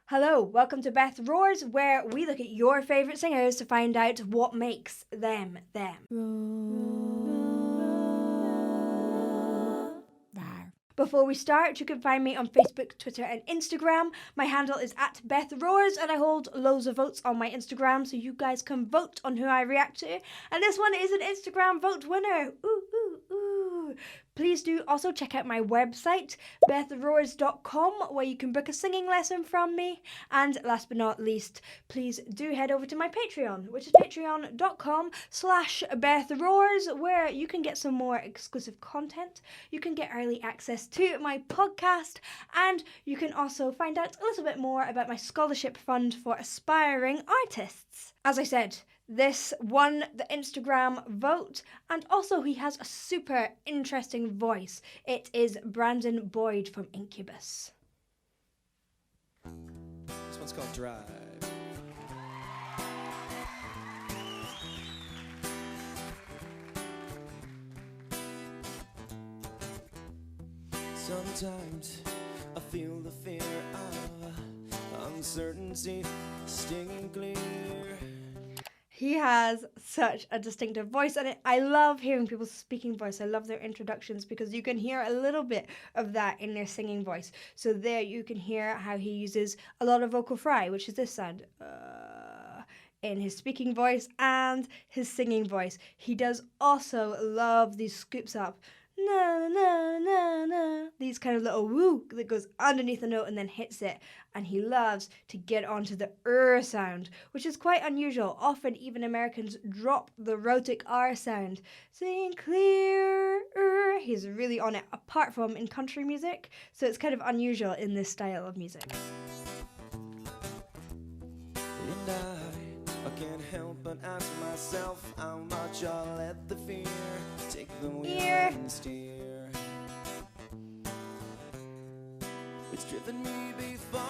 Hello, welcome to Beth Roars, where we look at your favourite singers to find out what makes them them. Before we start, you can find me on Facebook, Twitter and Instagram. My handle is @BethRoars and I hold loads of votes on my Instagram, so you guys can vote on who I react to. And this one is an Instagram vote winner. Ooh, ooh, ooh. Please do also check out my website, bethroars.com, where you can book a singing lesson from me. And last but not least, please do head over to my Patreon, which is patreon.com/BethRoars, where you can get some more exclusive content. You can get early access to my podcast, and you can also find out a little bit more about my scholarship fund for aspiring artists. As I said, this won the Instagram vote, and also he has a super interesting voice. It is Brandon Boyd from Incubus. This one's called Drive. Sometimes I feel the fear of uncertainty stinging clear. He has such a distinctive voice, and I love hearing people's speaking voice. I love their introductions because you can hear a little bit of that in their singing voice. So there you can hear how he uses a lot of vocal fry, which is this sound, in his speaking voice and his singing voice. He does also love these scoops up. Na na na na, these kind of little woo that goes underneath the note and then hits it, and he loves to get onto the sound, which is quite unusual. Often even Americans drop the rhotic R sound. Sing clear, he's really on it, apart from in country music, so it's kind of unusual in this style of music. And I can't help but ask myself how much I'll let the fear take the wheel and steer. It's driven me before,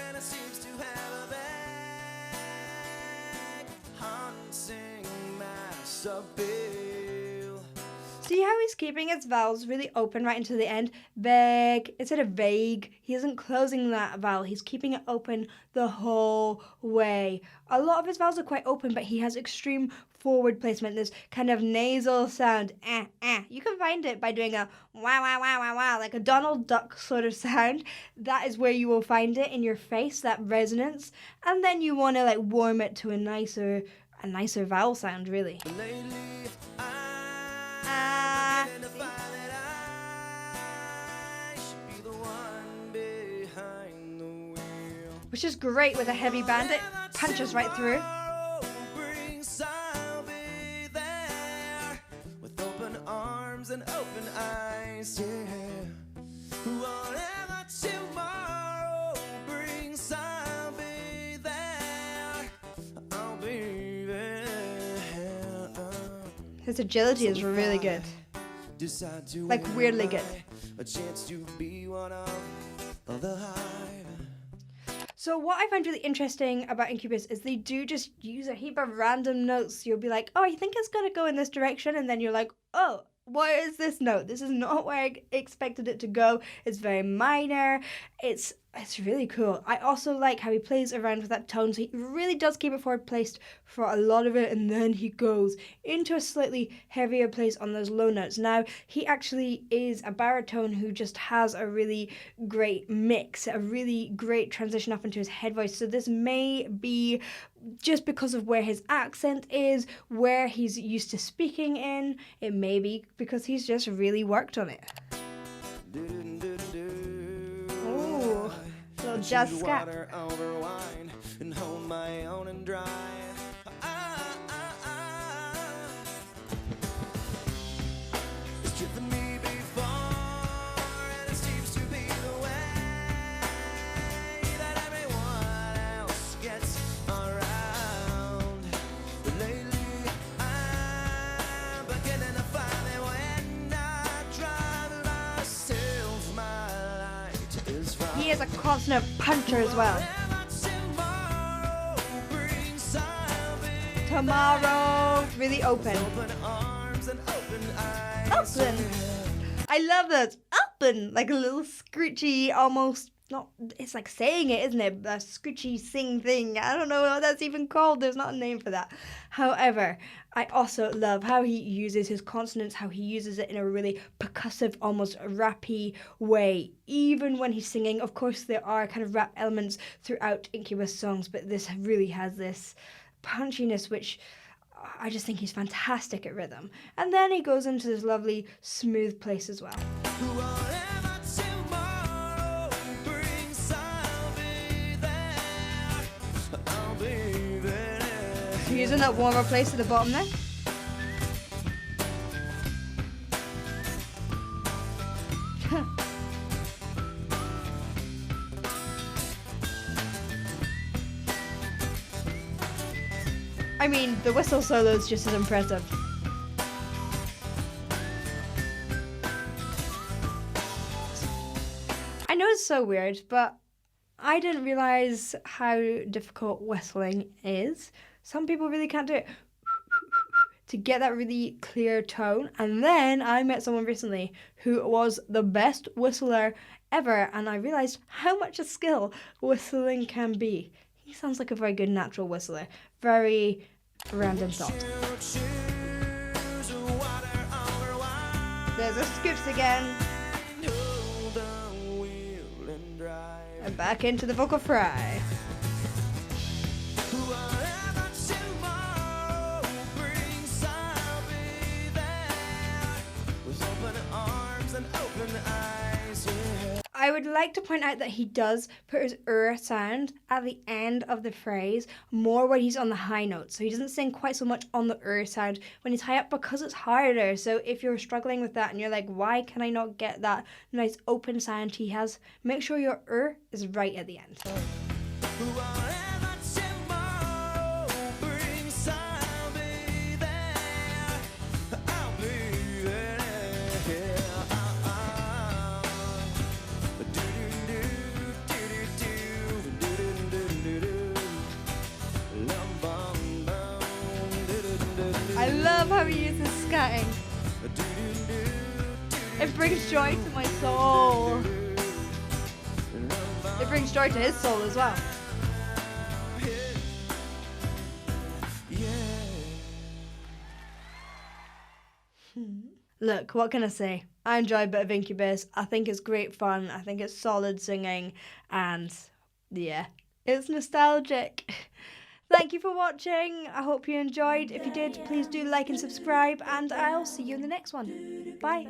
and it seems to have a bag haunting mass appeal. See how he's keeping his vowels really open right into the end? Vague instead of vague. He isn't closing that vowel. He's keeping it open the whole way. A lot of his vowels are quite open, but he has extreme forward placement. This kind of nasal sound. You can find it by doing a wah, wah, wah, wah, wah, like a Donald Duck sort of sound. That is where you will find it in your face, that resonance. And then you want to like warm it to a nicer vowel sound, really. Lately, which is great with a heavy band. It punches right through. With open arms and open eyes, yeah. Whatever tomorrow brings, I'll be there. I'll be there. His agility is really good. Like weirdly good. A chance to be one of the hive. So what I find really interesting about Incubus is they do just use a heap of random notes. You'll be like, oh, I think it's going to go in this direction. And then you're like, oh, what is this note? This is not where I expected it to go. It's very minor. It's really cool. I also like how he plays around with that tone. So he really does keep it forward placed for a lot of it. And then he goes into a slightly heavier place on those low notes. Now, he actually is a baritone who just has a really great mix, a really great transition up into his head voice. So this may be just because of where his accent is, where he's used to speaking in. It may be because he's just really worked on it. Ooh, little jazz scat. Over wine and hold my own and dry. It's driven me before, and it seems to be the way that everyone else gets around. But lately, I'm beginning to find that when I drive myself, my light is found. He is a constant puncher as well. Tomorrow, really open. Open arms and open eyes. Open. I love those. Open. Like a little screechy, almost not, it's like saying it, isn't it? A screechy sing thing. I don't know what that's even called. There's not a name for that. However, I also love how he uses his consonants, how he uses it in a really percussive, almost rappy way. Even when he's singing, of course, there are kind of rap elements throughout Incubus songs, but this really has this punchiness, which I just think he's fantastic at rhythm. And then he goes into this lovely, smooth place as well. Whatever tomorrow brings, I'll be there. I'll be there. So using that warmer place at the bottom there. I mean, the whistle solo is just as impressive. I know it's so weird, but I didn't realize how difficult whistling is. Some people really can't do it to get that really clear tone. And then I met someone recently who was the best whistler ever, and I realized how much a skill whistling can be. He sounds like a very good natural whistler. Very random thought. There's the scoops again. And back into the vocal fry. I would like to point out that he does put his sound at the end of the phrase more when he's on the high notes. So he doesn't sing quite so much on the sound when he's high up because it's harder. So if you're struggling with that and you're like, why can I not get that nice open sound he has, make sure your is right at the end. I love how he uses scatting. It brings joy to my soul. It brings joy to his soul as well. Look, what can I say? I enjoy a bit of Incubus. I think it's great fun. I think it's solid singing. And yeah, it's nostalgic. Thank you for watching. I hope you enjoyed. If you did, please do like and subscribe, and I'll see you in the next one. Bye.